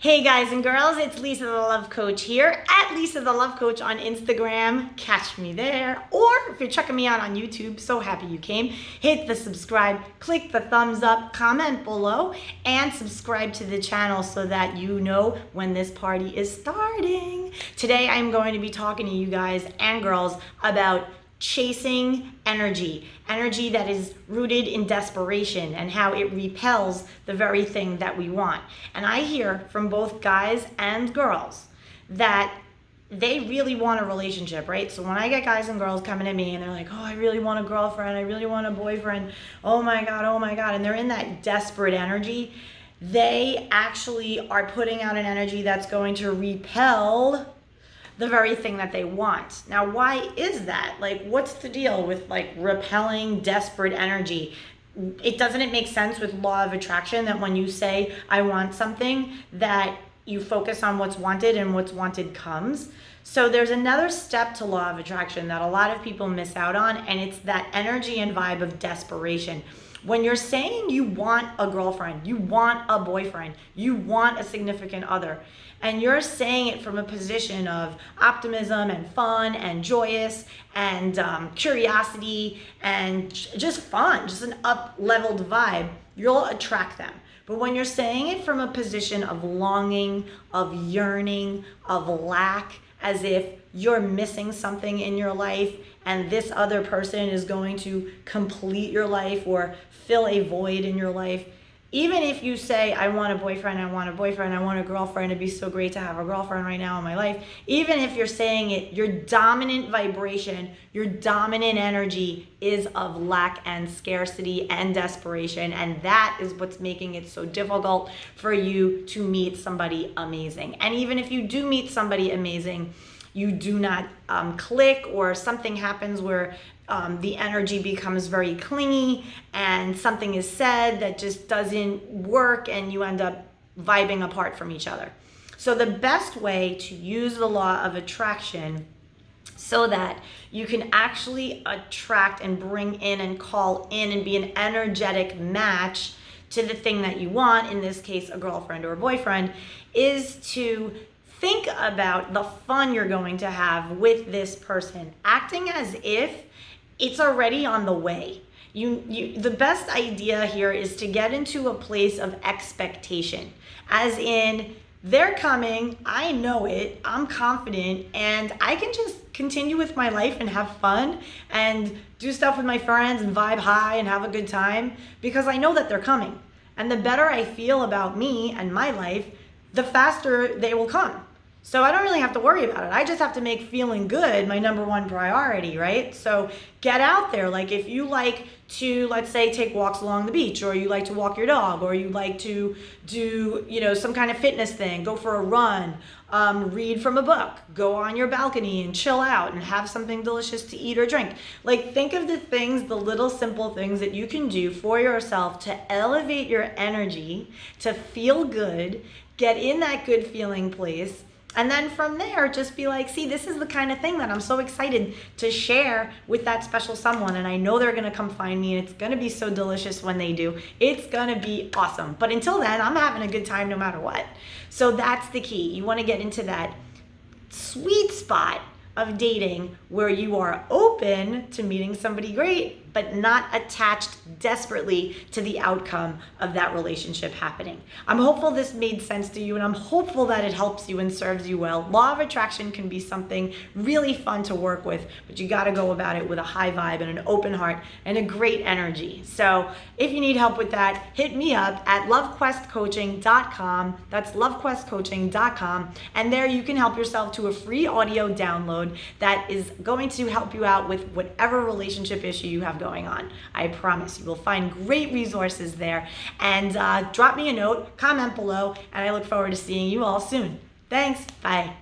Hey guys and girls, it's Lisa the Love Coach here at Lisa the Love Coach on Instagram. Catch me there. Or if you're checking me out on YouTube, so happy you came. Hit the subscribe, click the thumbs up, comment below, and subscribe to the channel so that you know when this party is starting. Today I'm going to be talking to you guys and girls about chasing energy that is rooted in desperation and how it repels the very thing that we want. And I hear from both guys and girls that they really want a relationship, right? So when I get guys and girls coming to me and they're like, oh, I really want a girlfriend, I really want a boyfriend, oh my God, and they're in that desperate energy, they actually are putting out an energy that's going to repel the very thing that they want. Now, why is that? Like, what's the deal with like repelling desperate energy? Doesn't it make sense with law of attraction that when you say, I want something, that you focus on what's wanted and what's wanted comes? So there's another step to law of attraction that a lot of people miss out on, and it's that energy and vibe of desperation. When you're saying you want a girlfriend, you want a boyfriend, you want a significant other, and you're saying it from a position of optimism and fun and joyous and curiosity and just fun, just an up-leveled vibe, you'll attract them. But when you're saying it from a position of longing, of yearning, of lack, as if you're missing something in your life and this other person is going to complete your life or fill a void in your life, even if you say, I want a boyfriend, I want a girlfriend, it'd be so great to have a girlfriend right now in my life. Even if you're saying it, your dominant vibration, your dominant energy is of lack and scarcity and desperation. And that is what's making it so difficult for you to meet somebody amazing. And even if you do meet somebody amazing, you do not click, or something happens where the energy becomes very clingy and something is said that just doesn't work and you end up vibing apart from each other. So the best way to use the law of attraction so that you can actually attract and bring in and call in and be an energetic match to the thing that you want, in this case a girlfriend or a boyfriend, is to think about the fun you're going to have with this person, acting as if it's already on the way. The best idea here is to get into a place of expectation, as in, they're coming, I know it, I'm confident, and I can just continue with my life and have fun and do stuff with my friends and vibe high and have a good time because I know that they're coming. And the better I feel about me and my life, the faster they will come. So I don't really have to worry about it. I just have to make feeling good my number one priority, right? So get out there. Like if you like to, let's say, take walks along the beach, or you like to walk your dog, or you like to do, some kind of fitness thing, go for a run, read from a book, go on your balcony and chill out and have something delicious to eat or drink. Like think of the things, the little simple things that you can do for yourself to elevate your energy, to feel good, get in that good feeling place. And then from there, just be like, see, this is the kind of thing that I'm so excited to share with that special someone. And I know they're going to come find me, and it's going to be so delicious when they do. It's going to be awesome. But until then, I'm having a good time no matter what. So that's the key. You want to get into that sweet spot of dating where you are open to meeting somebody great, but not attached desperately to the outcome of that relationship happening. I'm hopeful this made sense to you, and I'm hopeful that it helps you and serves you well. Law of attraction can be something really fun to work with, but you got to go about it with a high vibe and an open heart and a great energy. So if you need help with that, hit me up at LoveQuestCoaching.com. That's LoveQuestCoaching.com. And there you can help yourself to a free audio download that is going to help you out with whatever relationship issue you have going on. I promise you will find great resources there. And drop me a note, comment below, and I look forward to seeing you all soon. Thanks. Bye.